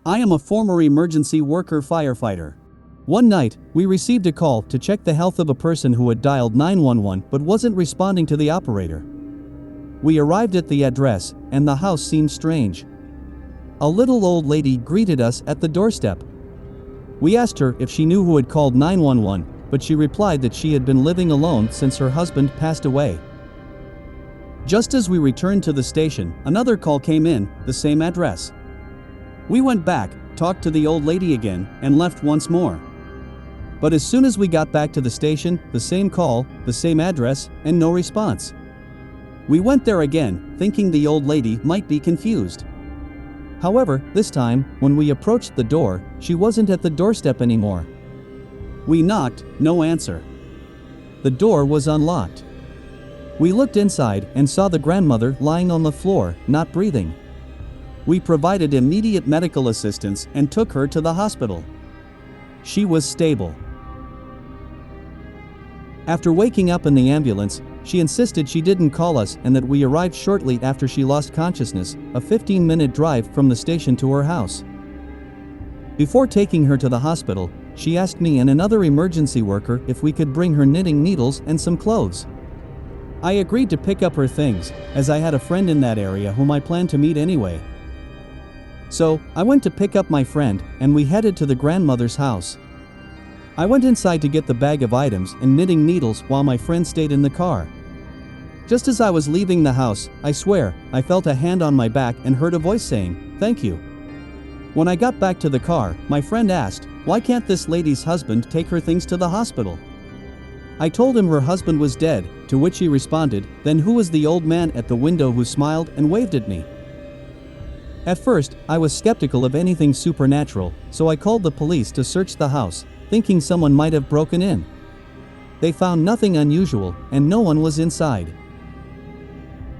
I am a former emergency worker firefighter. One night, we received a call to check the health of a person who had dialed 911 but wasn't responding to the operator. We arrived at the address, and the house seemed strange. A little old lady greeted us at the doorstep. We asked her if she knew who had called 911, but she replied that she had been living alone since her husband passed away. Just as we returned to the station, another call came in, the same address. We went back, talked to the old lady again, and left once more. But as soon as we got back to the station, the same call, the same address, and no response. We went there again, thinking the old lady might be confused. However, this time, when we approached the door, she wasn't at the doorstep anymore. We knocked, no answer. The door was unlocked. We looked inside and saw the grandmother lying on the floor, not breathing. We provided immediate medical assistance and took her to the hospital. She was stable. After waking up in the ambulance, she insisted she didn't call us and that we arrived shortly after she lost consciousness, a 15-minute drive from the station to her house. Before taking her to the hospital, she asked me and another emergency worker if we could bring her knitting needles and some clothes. I agreed to pick up her things, as I had a friend in that area whom I planned to meet anyway. So, I went to pick up my friend, and we headed to the grandmother's house. I went inside to get the bag of items and knitting needles while my friend stayed in the car. Just as I was leaving the house, I swear, I felt a hand on my back and heard a voice saying, "Thank you." When I got back to the car, my friend asked, "Why can't this lady's husband take her things to the hospital?" I told him her husband was dead, to which he responded, "Then who was the old man at the window who smiled and waved at me?" At first, I was skeptical of anything supernatural, so I called the police to search the house, thinking someone might have broken in. They found nothing unusual, and no one was inside.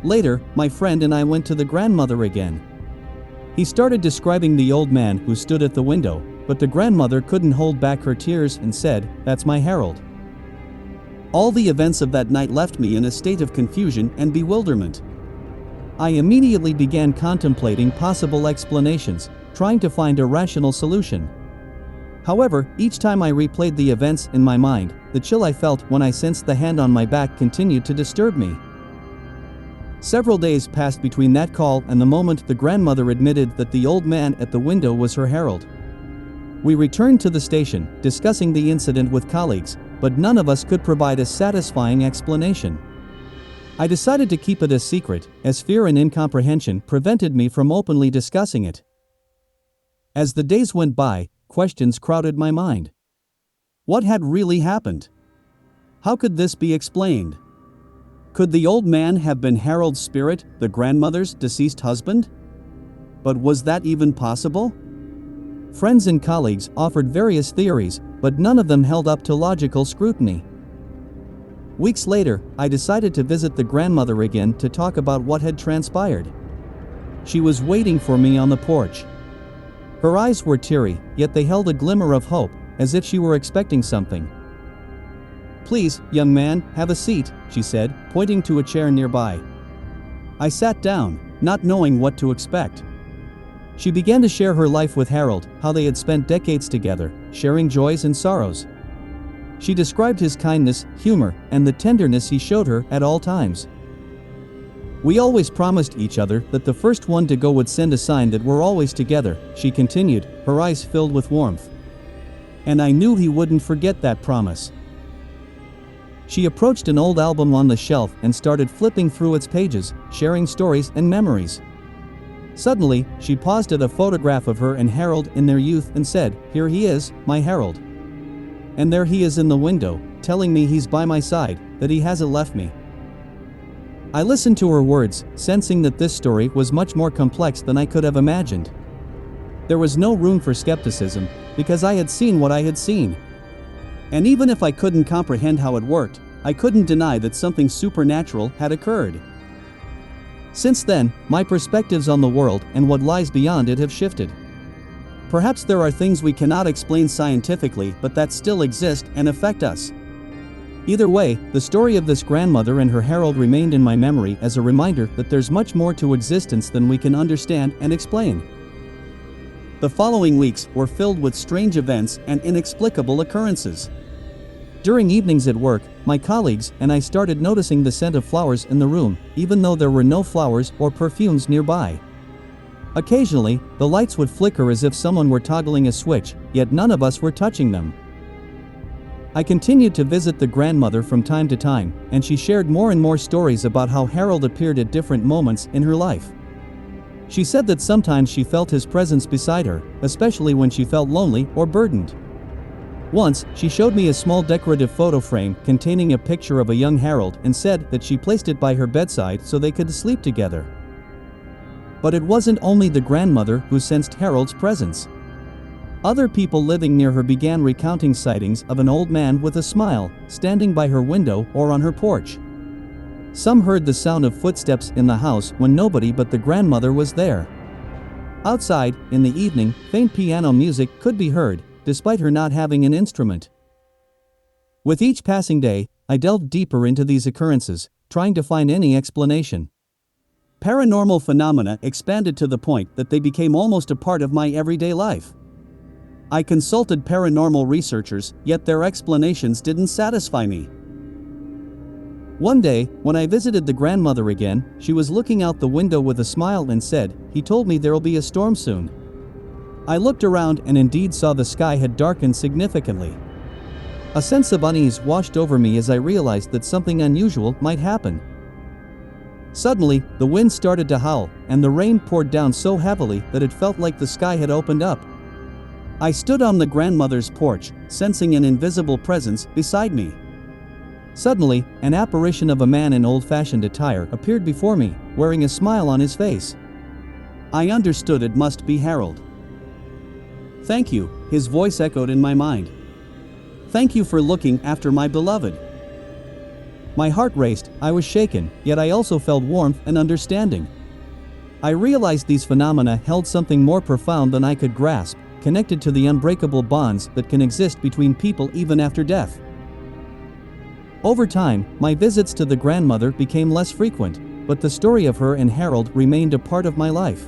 Later, my friend and I went to the grandmother again. He started describing the old man who stood at the window, but the grandmother couldn't hold back her tears and said, "That's my Harold." All the events of that night left me in a state of confusion and bewilderment. I immediately began contemplating possible explanations, trying to find a rational solution. However, each time I replayed the events in my mind, the chill I felt when I sensed the hand on my back continued to disturb me. Several days passed between that call and the moment the grandmother admitted that the old man at the window was her Harold. We returned to the station, discussing the incident with colleagues, but none of us could provide a satisfying explanation. I decided to keep it a secret, as fear and incomprehension prevented me from openly discussing it. As the days went by, questions crowded my mind. What had really happened? How could this be explained? Could the old man have been Harold's spirit, the grandmother's deceased husband? But was that even possible? Friends and colleagues offered various theories, but none of them held up to logical scrutiny. Weeks later, I decided to visit the grandmother again to talk about what had transpired. She was waiting for me on the porch. Her eyes were teary, yet they held a glimmer of hope, as if she were expecting something. "Please, young man, have a seat," she said, pointing to a chair nearby. I sat down, not knowing what to expect. She began to share her life with Harold, how they had spent decades together, sharing joys and sorrows. She described his kindness, humor, and the tenderness he showed her at all times. "We always promised each other that the first one to go would send a sign that we're always together," she continued, her eyes filled with warmth. "And I knew he wouldn't forget that promise." She approached an old album on the shelf and started flipping through its pages, sharing stories and memories. Suddenly, she paused at a photograph of her and Harold in their youth and said, "Here he is, my Harold. And there he is in the window, telling me he's by my side, that he hasn't left me." I listened to her words, sensing that this story was much more complex than I could have imagined. There was no room for skepticism, because I had seen what I had seen. And even if I couldn't comprehend how it worked, I couldn't deny that something supernatural had occurred. Since then, my perspectives on the world and what lies beyond it have shifted. Perhaps there are things we cannot explain scientifically but that still exist and affect us. Either way, the story of this grandmother and her Harold remained in my memory as a reminder that there's much more to existence than we can understand and explain. The following weeks were filled with strange events and inexplicable occurrences. During evenings at work, my colleagues and I started noticing the scent of flowers in the room, even though there were no flowers or perfumes nearby. Occasionally, the lights would flicker as if someone were toggling a switch, yet none of us were touching them. I continued to visit the grandmother from time to time, and she shared more and more stories about how Harold appeared at different moments in her life. She said that sometimes she felt his presence beside her, especially when she felt lonely or burdened. Once, she showed me a small decorative photo frame containing a picture of a young Harold and said that she placed it by her bedside so they could sleep together. But it wasn't only the grandmother who sensed Harold's presence. Other people living near her began recounting sightings of an old man with a smile, standing by her window or on her porch. Some heard the sound of footsteps in the house when nobody but the grandmother was there. Outside, in the evening, faint piano music could be heard, despite her not having an instrument. With each passing day, I delved deeper into these occurrences, trying to find any explanation. Paranormal phenomena expanded to the point that they became almost a part of my everyday life. I consulted paranormal researchers, yet their explanations didn't satisfy me. One day, when I visited the grandmother again, she was looking out the window with a smile and said, "He told me there'll be a storm soon." I looked around and indeed saw the sky had darkened significantly. A sense of unease washed over me as I realized that something unusual might happen. Suddenly, the wind started to howl, and the rain poured down so heavily that it felt like the sky had opened up. I stood on the grandmother's porch, sensing an invisible presence beside me. Suddenly, an apparition of a man in old-fashioned attire appeared before me, wearing a smile on his face. I understood it must be Harold. "Thank you," his voice echoed in my mind. "Thank you for looking after my beloved." My heart raced, I was shaken, yet I also felt warmth and understanding. I realized these phenomena held something more profound than I could grasp, connected to the unbreakable bonds that can exist between people even after death. Over time, my visits to the grandmother became less frequent, but the story of her and Harold remained a part of my life.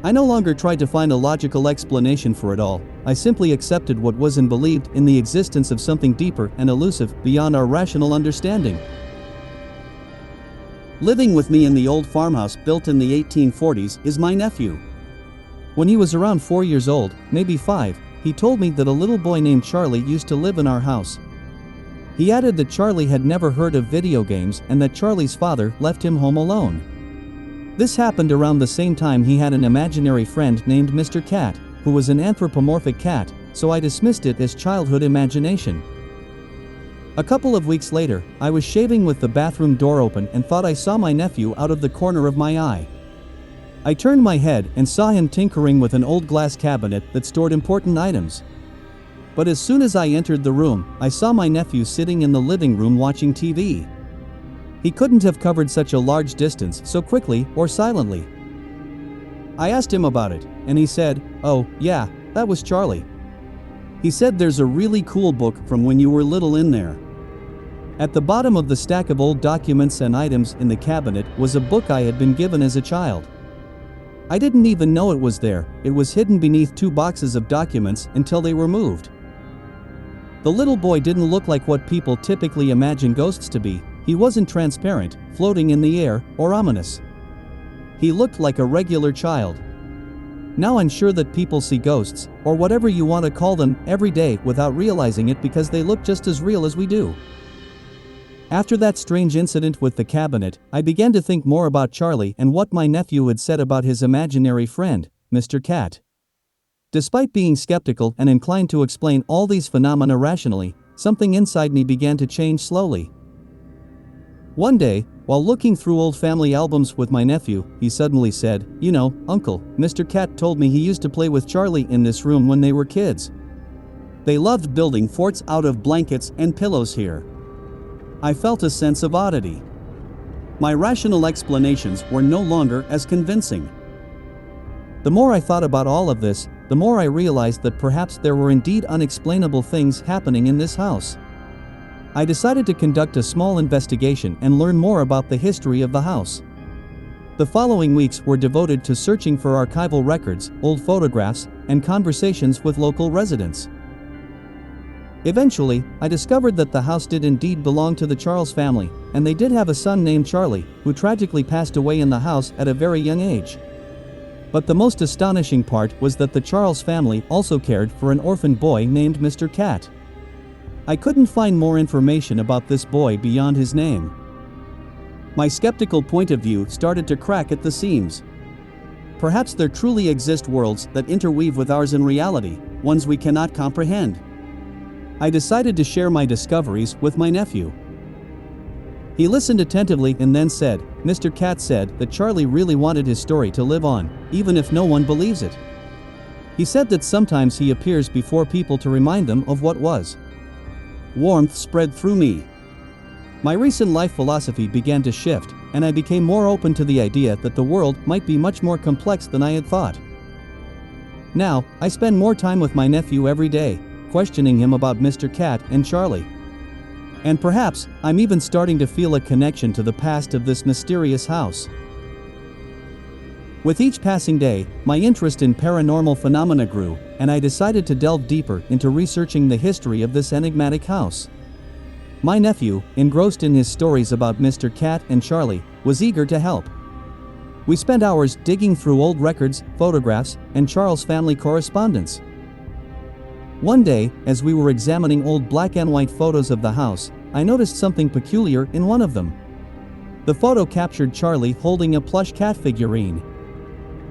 I no longer tried to find a logical explanation for it all, I simply accepted what was and believed in the existence of something deeper and elusive beyond our rational understanding. Living with me in the old farmhouse built in the 1840s is my nephew. When he was around 4 years old, maybe 5, he told me that a little boy named Charlie used to live in our house. He added that Charlie had never heard of video games and that Charlie's father left him home alone. This happened around the same time he had an imaginary friend named Mr. Cat, who was an anthropomorphic cat, so I dismissed it as childhood imagination. A couple of weeks later, I was shaving with the bathroom door open and thought I saw my nephew out of the corner of my eye. I turned my head and saw him tinkering with an old glass cabinet that stored important items. But as soon as I entered the room, I saw my nephew sitting in the living room watching TV. He couldn't have covered such a large distance so quickly or silently. I asked him about it, and he said, "Oh, yeah, that was Charlie." He said there's a really cool book from when you were little in there. At the bottom of the stack of old documents and items in the cabinet was a book I had been given as a child. I didn't even know it was there, it was hidden beneath 2 boxes of documents until they were moved. The little boy didn't look like what people typically imagine ghosts to be. He wasn't transparent, floating in the air, or ominous. He looked like a regular child. Now I'm sure that people see ghosts, or whatever you want to call them, every day without realizing it because they look just as real as we do. After that strange incident with the cabinet, I began to think more about Charlie and what my nephew had said about his imaginary friend, Mr. Cat. Despite being skeptical and inclined to explain all these phenomena rationally, something inside me began to change slowly. One day, while looking through old family albums with my nephew, he suddenly said, "You know, Uncle, Mr. Cat told me he used to play with Charlie in this room when they were kids. They loved building forts out of blankets and pillows here." I felt a sense of oddity. My rational explanations were no longer as convincing. The more I thought about all of this, the more I realized that perhaps there were indeed unexplainable things happening in this house. I decided to conduct a small investigation and learn more about the history of the house. The following weeks were devoted to searching for archival records, old photographs, and conversations with local residents. Eventually, I discovered that the house did indeed belong to the Charles family, and they did have a son named Charlie, who tragically passed away in the house at a very young age. But the most astonishing part was that the Charles family also cared for an orphan boy named Mr. Cat. I couldn't find more information about this boy beyond his name. My skeptical point of view started to crack at the seams. Perhaps there truly exist worlds that interweave with ours in reality, ones we cannot comprehend. I decided to share my discoveries with my nephew. He listened attentively and then said, "Mr. Cat said that Charlie really wanted his story to live on, even if no one believes it. He said that sometimes he appears before people to remind them of what was." Warmth spread through me. My recent life philosophy began to shift, and I became more open to the idea that the world might be much more complex than I had thought. Now, I spend more time with my nephew every day, questioning him about Mr. Cat and Charlie. And perhaps, I'm even starting to feel a connection to the past of this mysterious house. With each passing day, my interest in paranormal phenomena grew, and I decided to delve deeper into researching the history of this enigmatic house. My nephew, engrossed in his stories about Mr. Cat and Charlie, was eager to help. We spent hours digging through old records, photographs, and Charles family correspondence. One day, as we were examining old black and white photos of the house, I noticed something peculiar in one of them. The photo captured Charlie holding a plush cat figurine.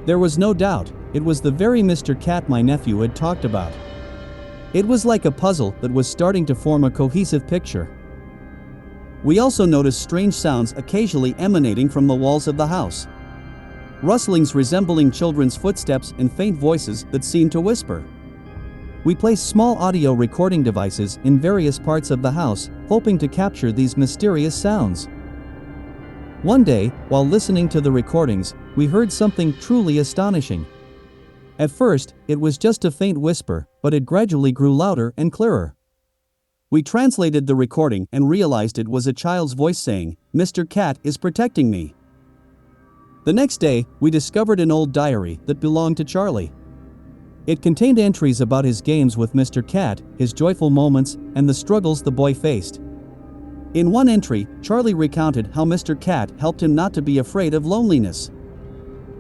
There was no doubt, it was the very Mr. Cat my nephew had talked about. It was like a puzzle that was starting to form a cohesive picture. We also noticed strange sounds occasionally emanating from the walls of the house. Rustlings resembling children's footsteps and faint voices that seemed to whisper. We placed small audio recording devices in various parts of the house, hoping to capture these mysterious sounds. One day, while listening to the recordings, we heard something truly astonishing. At first, it was just a faint whisper, but it gradually grew louder and clearer. We translated the recording and realized it was a child's voice saying, "Mr. Cat is protecting me." The next day, we discovered an old diary that belonged to Charlie. It contained entries about his games with Mr. Cat, his joyful moments, and the struggles the boy faced. In one entry, Charlie recounted how Mr. Cat helped him not to be afraid of loneliness.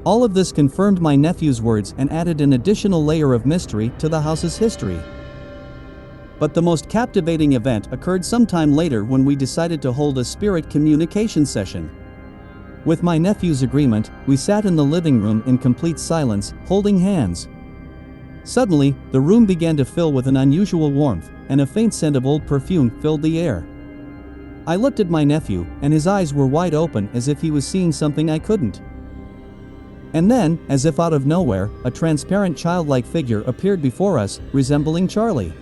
All of this confirmed my nephew's words and added an additional layer of mystery to the house's history. But the most captivating event occurred sometime later when we decided to hold a spirit communication session. With my nephew's agreement, we sat in the living room in complete silence, holding hands. Suddenly, the room began to fill with an unusual warmth, and a faint scent of old perfume filled the air. I looked at my nephew, and his eyes were wide open as if he was seeing something I couldn't. And then, as if out of nowhere, a transparent childlike figure appeared before us, resembling Charlie.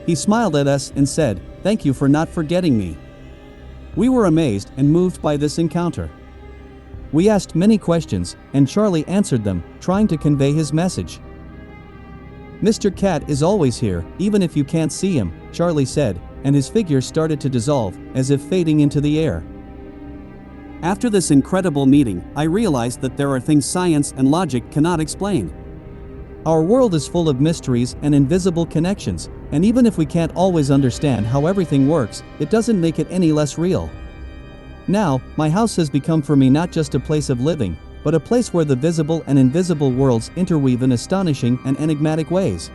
He smiled at us and said, "Thank you for not forgetting me." We were amazed and moved by this encounter. We asked many questions, and Charlie answered them, trying to convey his message. "Mr. Cat is always here, even if you can't see him," Charlie said, and his figure started to dissolve, as if fading into the air. After this incredible meeting, I realized that there are things science and logic cannot explain. Our world is full of mysteries and invisible connections, and even if we can't always understand how everything works, it doesn't make it any less real. Now, my house has become for me not just a place of living, but a place where the visible and invisible worlds interweave in astonishing and enigmatic ways.